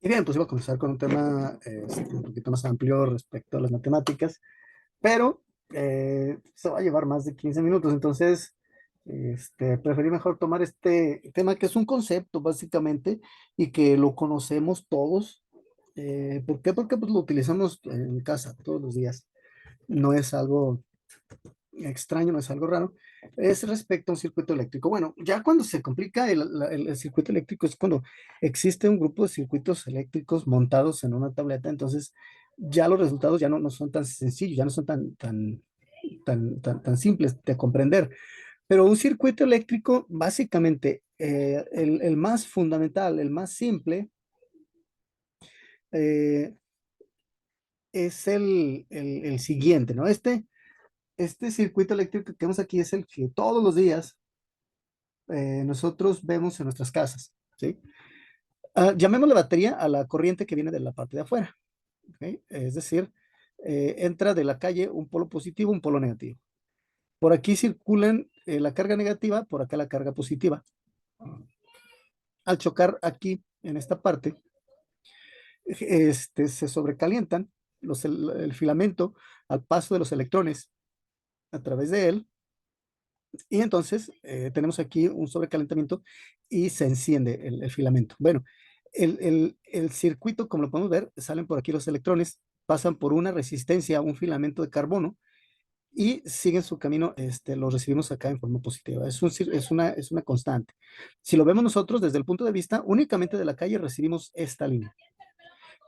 Y bien, pues iba a comenzar con un tema un poquito más amplio respecto a las matemáticas, pero se va a llevar más de 15 minutos, entonces preferí mejor tomar este tema que es un concepto básicamente y que lo conocemos todos. ¿Por qué? Porque pues, lo utilizamos en casa todos los días. No es algo extraño, no es algo raro, es respecto a un circuito eléctrico. Bueno, ya cuando se complica el circuito eléctrico es cuando existe un grupo de circuitos eléctricos montados en una tableta, entonces ya los resultados ya no son tan sencillos, ya no son tan simples de comprender. Pero un circuito eléctrico, básicamente, el más fundamental, el más simple, eh, es el siguiente, ¿no? Este circuito eléctrico que vemos aquí es el que todos los días nosotros vemos en nuestras casas, ¿sí? Llamémosle batería a la corriente que viene de la parte de afuera, ¿ok? Es decir, entra de la calle un polo positivo, un polo negativo. Por aquí circulan la carga negativa, por acá la carga positiva. Al chocar aquí, en esta parte, se sobrecalientan el filamento al paso de los electrones a través de él. Y entonces tenemos aquí un sobrecalentamiento y se enciende el filamento. Bueno, el circuito, como lo podemos ver, salen por aquí los electrones, pasan por una resistencia, un filamento de carbono y siguen su camino, lo recibimos acá en forma positiva. Es una constante. Si lo vemos nosotros desde el punto de vista únicamente de la calle, recibimos esta línea,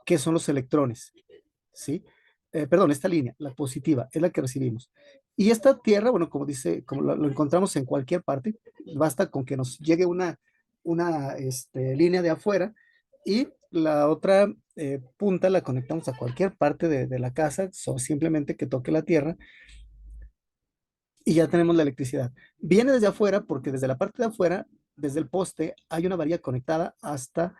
que son los electrones, ¿sí? Perdón, esta línea, la positiva, es la que recibimos. Y esta tierra, bueno, como dice, como lo encontramos en cualquier parte, basta con que nos llegue una línea de afuera y la otra punta la conectamos a cualquier parte de la casa, simplemente que toque la tierra y ya tenemos la electricidad. Viene desde afuera porque desde la parte de afuera, desde el poste, hay una varilla conectada hasta,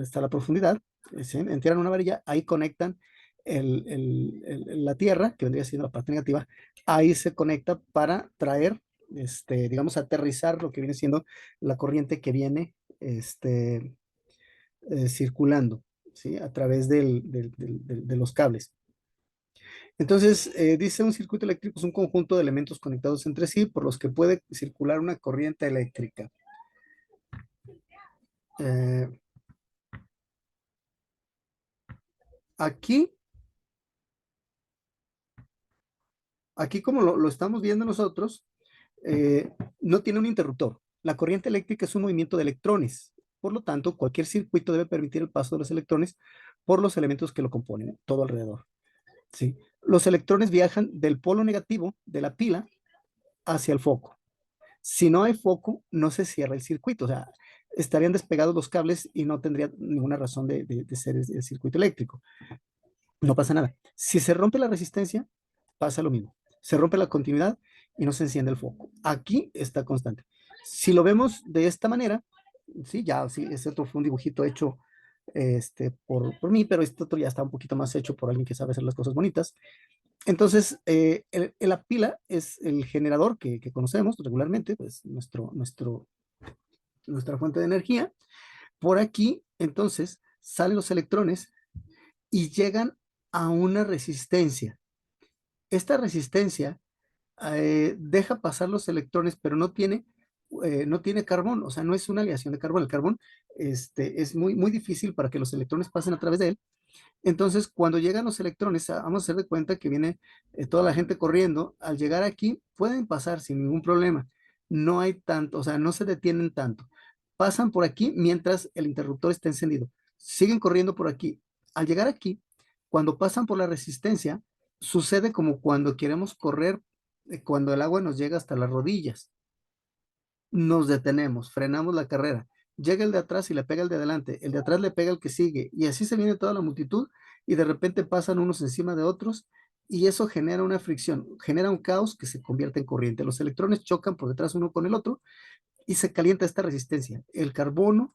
hasta la profundidad. ¿Sí? Entierran una varilla, ahí conectan la tierra, que vendría siendo la parte negativa, ahí se conecta para traer, digamos, aterrizar lo que viene siendo la corriente que viene circulando, ¿sí? A través de los cables. Entonces, dice un circuito eléctrico es un conjunto de elementos conectados entre sí por los que puede circular una corriente eléctrica. Eh, aquí, aquí como lo estamos viendo nosotros, no tiene un interruptor. La corriente eléctrica es un movimiento de electrones. Por lo tanto, cualquier circuito debe permitir el paso de los electrones por los elementos que lo componen, todo alrededor. ¿Sí? Los electrones viajan del polo negativo de la pila hacia el foco. Si no hay foco, no se cierra el circuito. O sea, estarían despegados los cables y no tendría ninguna razón de ser el circuito eléctrico. No pasa nada. Si se rompe la resistencia, pasa lo mismo. Se rompe la continuidad y no se enciende el foco. Aquí está constante. Si lo vemos de esta manera, sí, ya, sí, ese otro fue un dibujito hecho por mí, pero este otro ya está un poquito más hecho por alguien que sabe hacer las cosas bonitas. Entonces, la pila es el generador que conocemos regularmente, pues nuestra fuente de energía. Por aquí, entonces, salen los electrones y llegan a una resistencia. Esta resistencia deja pasar los electrones, pero no tiene carbón, o sea, no es una aleación de carbón. El carbón es muy difícil para que los electrones pasen a través de él. Entonces, cuando llegan los electrones, vamos a hacer de cuenta que viene toda la gente corriendo. Al llegar aquí, pueden pasar sin ningún problema. No hay tanto, o sea, no se detienen tanto. Pasan por aquí mientras el interruptor está encendido. Siguen corriendo por aquí. Al llegar aquí, cuando pasan por la resistencia, sucede como cuando queremos correr, cuando el agua nos llega hasta las rodillas. Nos detenemos, frenamos la carrera. Llega el de atrás y le pega el de adelante, el de atrás le pega el que sigue, y así se viene toda la multitud, y de repente pasan unos encima de otros, y eso genera una fricción, genera un caos que se convierte en corriente. Los electrones chocan por detrás uno con el otro, y se calienta esta resistencia. El carbón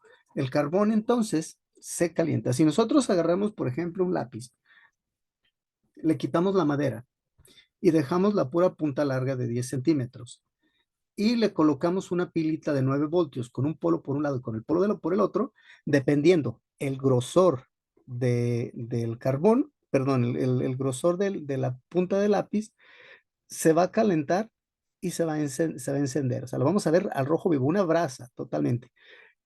entonces se calienta. Si nosotros agarramos, por ejemplo, un lápiz, le quitamos la madera y dejamos la pura punta larga de 10 centímetros, y le colocamos una pilita de 9 voltios con un polo por un lado y con el polo por el otro, dependiendo el grosor del carbón, perdón, el grosor de la punta del lápiz, se va a calentar y se va a encender. O sea, lo vamos a ver al rojo vivo, una brasa totalmente.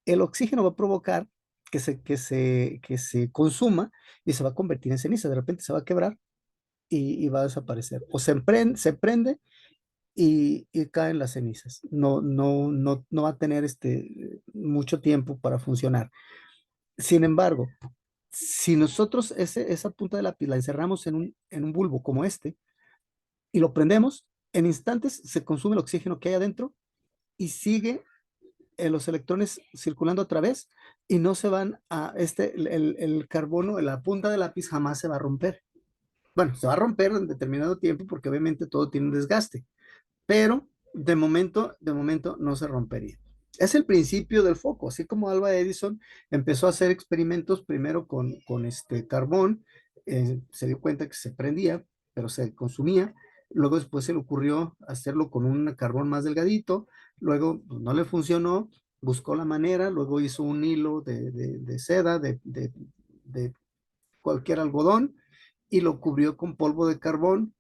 El oxígeno va a provocar que se consuma y se va a convertir en ceniza. De repente se va a quebrar y va a desaparecer. O se prende y caen las cenizas. No va a tener mucho tiempo para funcionar. Sin embargo, si nosotros esa punta de lápiz la encerramos en un bulbo como este y lo prendemos, en instantes se consume el oxígeno que hay adentro y sigue los electrones circulando otra vez y no se van el carbono, la punta del lápiz jamás se va a romper. Bueno, se va a romper en determinado tiempo porque obviamente todo tiene un desgaste, pero de momento no se rompería. Es el principio del foco, así como Alva Edison empezó a hacer experimentos primero con este carbón, se dio cuenta que se prendía, pero se consumía. Luego después se le ocurrió hacerlo con un carbón más delgadito, luego pues, no le funcionó, buscó la manera, luego hizo un hilo de seda, de cualquier algodón, y lo cubrió con polvo de carbón,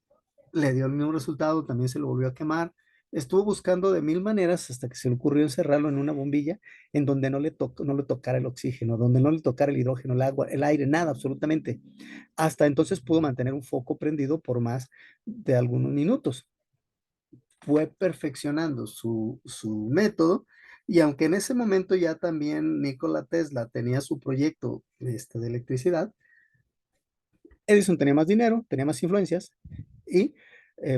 le dio el mismo resultado, también se lo volvió a quemar. Estuvo buscando de mil maneras hasta que se le ocurrió encerrarlo en una bombilla en donde no le tocara el oxígeno, donde no le tocara el hidrógeno, el agua, el aire, nada, absolutamente. Hasta entonces pudo mantener un foco prendido por más de algunos minutos. Fue perfeccionando su método y aunque en ese momento ya también Nikola Tesla tenía su proyecto de electricidad, Edison tenía más dinero, tenía más influencias y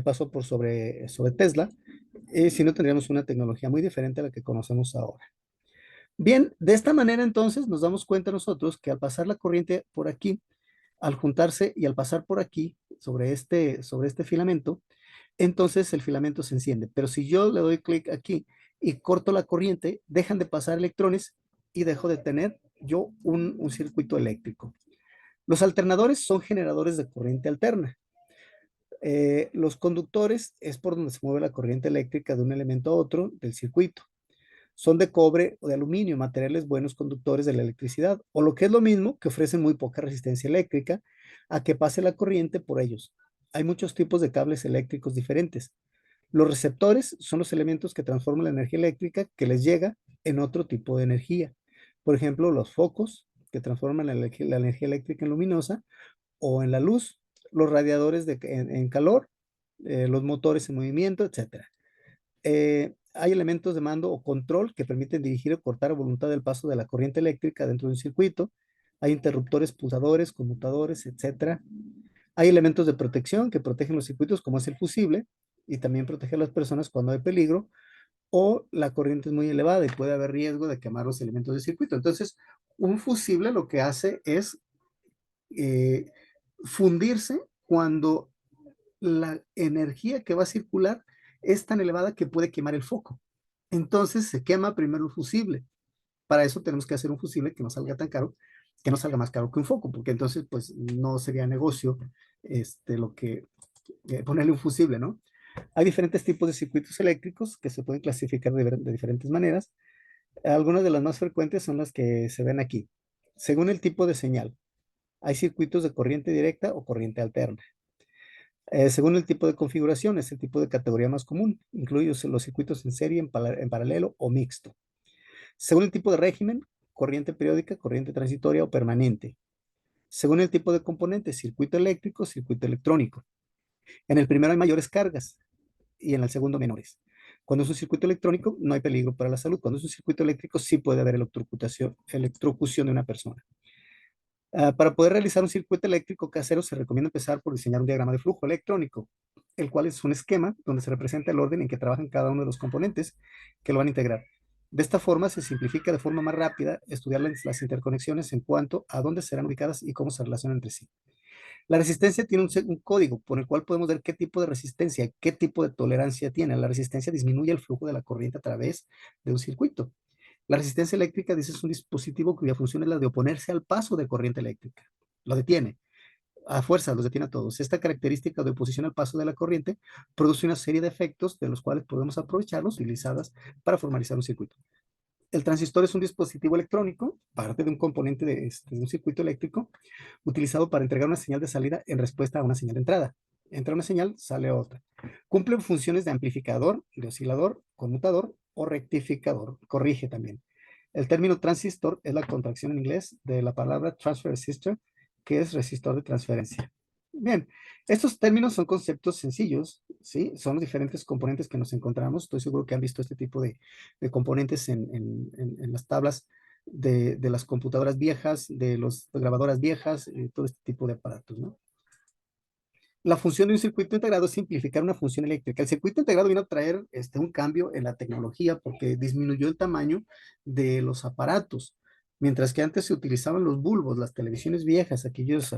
pasó por sobre Tesla, y si no tendríamos una tecnología muy diferente a la que conocemos ahora. Bien, de esta manera entonces nos damos cuenta nosotros que al pasar la corriente por aquí, al juntarse y al pasar por aquí sobre este filamento, entonces el filamento se enciende. Pero si yo le doy clic aquí y corto la corriente, dejan de pasar electrones y dejo de tener yo un circuito eléctrico. Los alternadores son generadores de corriente alterna. Los conductores es por donde se mueve la corriente eléctrica de un elemento a otro del circuito. Son de cobre o de aluminio, materiales buenos conductores de la electricidad, o lo que es lo mismo, que ofrecen muy poca resistencia eléctrica a que pase la corriente por ellos. Hay muchos tipos de cables eléctricos diferentes. Los receptores son los elementos que transforman la energía eléctrica que les llega en otro tipo de energía. Por ejemplo, los focos, que transforman la energía eléctrica en luminosa, o en la luz, los radiadores en calor, los motores en movimiento, etcétera. Hay elementos de mando o control que permiten dirigir o cortar a voluntad el paso de la corriente eléctrica dentro de un circuito. Hay interruptores, pulsadores, conmutadores, etcétera. Hay elementos de protección que protegen los circuitos, como es el fusible, y también protege a las personas cuando hay peligro o la corriente es muy elevada y puede haber riesgo de quemar los elementos del circuito. Entonces, un fusible lo que hace es eh, fundirse cuando la energía que va a circular es tan elevada que puede quemar el foco. Entonces se quema primero el fusible. Para eso tenemos que hacer un fusible que no salga tan caro, que no salga más caro que un foco, porque entonces pues no sería negocio lo que ponerle un fusible, ¿no? Hay diferentes tipos de circuitos eléctricos que se pueden clasificar de diferentes maneras. Algunas de las más frecuentes son las que se ven aquí. Según el tipo de señal, hay circuitos de corriente directa o corriente alterna. Según el tipo de configuración, es el tipo de categoría más común. Incluye los circuitos en serie, en paralelo o mixto. Según el tipo de régimen, corriente periódica, corriente transitoria o permanente. Según el tipo de componente, circuito eléctrico, circuito electrónico. En el primero hay mayores cargas y en el segundo menores. Cuando es un circuito electrónico, no hay peligro para la salud. Cuando es un circuito eléctrico, sí puede haber electrocución de una persona. Para poder realizar un circuito eléctrico casero se recomienda empezar por diseñar un diagrama de flujo electrónico, el cual es un esquema donde se representa el orden en que trabajan cada uno de los componentes que lo van a integrar. De esta forma se simplifica de forma más rápida estudiar las interconexiones en cuanto a dónde serán ubicadas y cómo se relacionan entre sí. La resistencia tiene un código por el cual podemos ver qué tipo de resistencia, qué tipo de tolerancia tiene. La resistencia disminuye el flujo de la corriente a través de un circuito. La resistencia eléctrica, dice, es un dispositivo cuya función es la de oponerse al paso de corriente eléctrica. Lo detiene. a fuerza los detiene a todos. Esta característica de oposición al paso de la corriente produce una serie de efectos de los cuales podemos aprovecharlos utilizadas para formalizar un circuito. El transistor es un dispositivo electrónico, parte de un componente de un circuito eléctrico, utilizado para entregar una señal de salida en respuesta a una señal de entrada. Entra una señal, sale otra. Cumple funciones de amplificador, de oscilador, conmutador o rectificador. Corrige también. El término transistor es la contracción en inglés de la palabra transfer resistor, que es resistor de transferencia. Bien, estos términos son conceptos sencillos, ¿sí? Son los diferentes componentes que nos encontramos. Estoy seguro que han visto este tipo de componentes en las tablas de las computadoras viejas, de las grabadoras viejas, todo este tipo de aparatos, ¿no? La función de un circuito integrado es simplificar una función eléctrica. El circuito integrado vino a traer un cambio en la tecnología porque disminuyó el tamaño de los aparatos. Mientras que antes se utilizaban los bulbos, las televisiones viejas, aquellos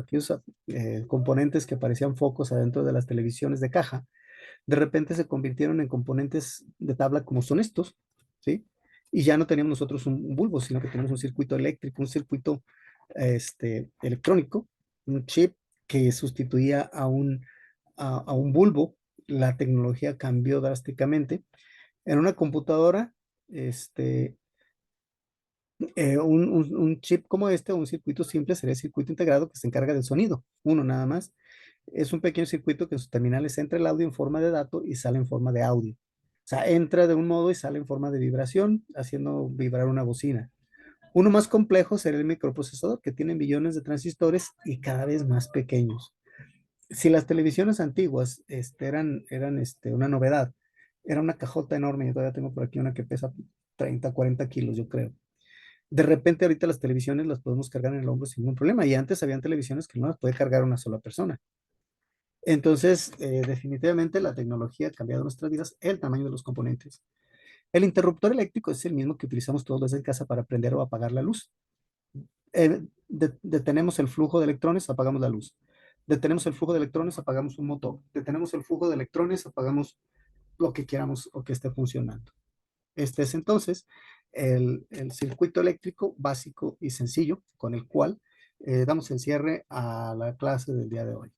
componentes que parecían focos adentro de las televisiones de caja, de repente se convirtieron en componentes de tabla como son estos, ¿sí? Y ya no teníamos nosotros un bulbo, sino que tenemos un circuito eléctrico, un circuito electrónico, un chip que sustituía a un bulbo. La tecnología cambió drásticamente. En una computadora, este, un chip como este, un circuito simple, sería el circuito integrado que se encarga del sonido, uno nada más. Es un pequeño circuito que en sus terminales entra el audio en forma de dato y sale en forma de audio. O sea, entra de un modo y sale en forma de vibración, haciendo vibrar una bocina. Uno más complejo sería el microprocesador, que tiene millones de transistores y cada vez más pequeños. Si las televisiones antiguas eran una novedad, era una cajota enorme, yo todavía tengo por aquí una que pesa 30, 40 kilos, yo creo. De repente ahorita las televisiones las podemos cargar en el hombro sin ningún problema, y antes habían televisiones que no las puede cargar una sola persona. Entonces, definitivamente la tecnología ha cambiado nuestras vidas, el tamaño de los componentes. El interruptor eléctrico es el mismo que utilizamos todos desde casa para prender o apagar la luz. Detenemos el flujo de electrones, apagamos la luz. Detenemos el flujo de electrones, apagamos un motor. Detenemos el flujo de electrones, apagamos lo que queramos o que esté funcionando. Este es entonces el circuito eléctrico básico y sencillo con el cual damos el cierre a la clase del día de hoy.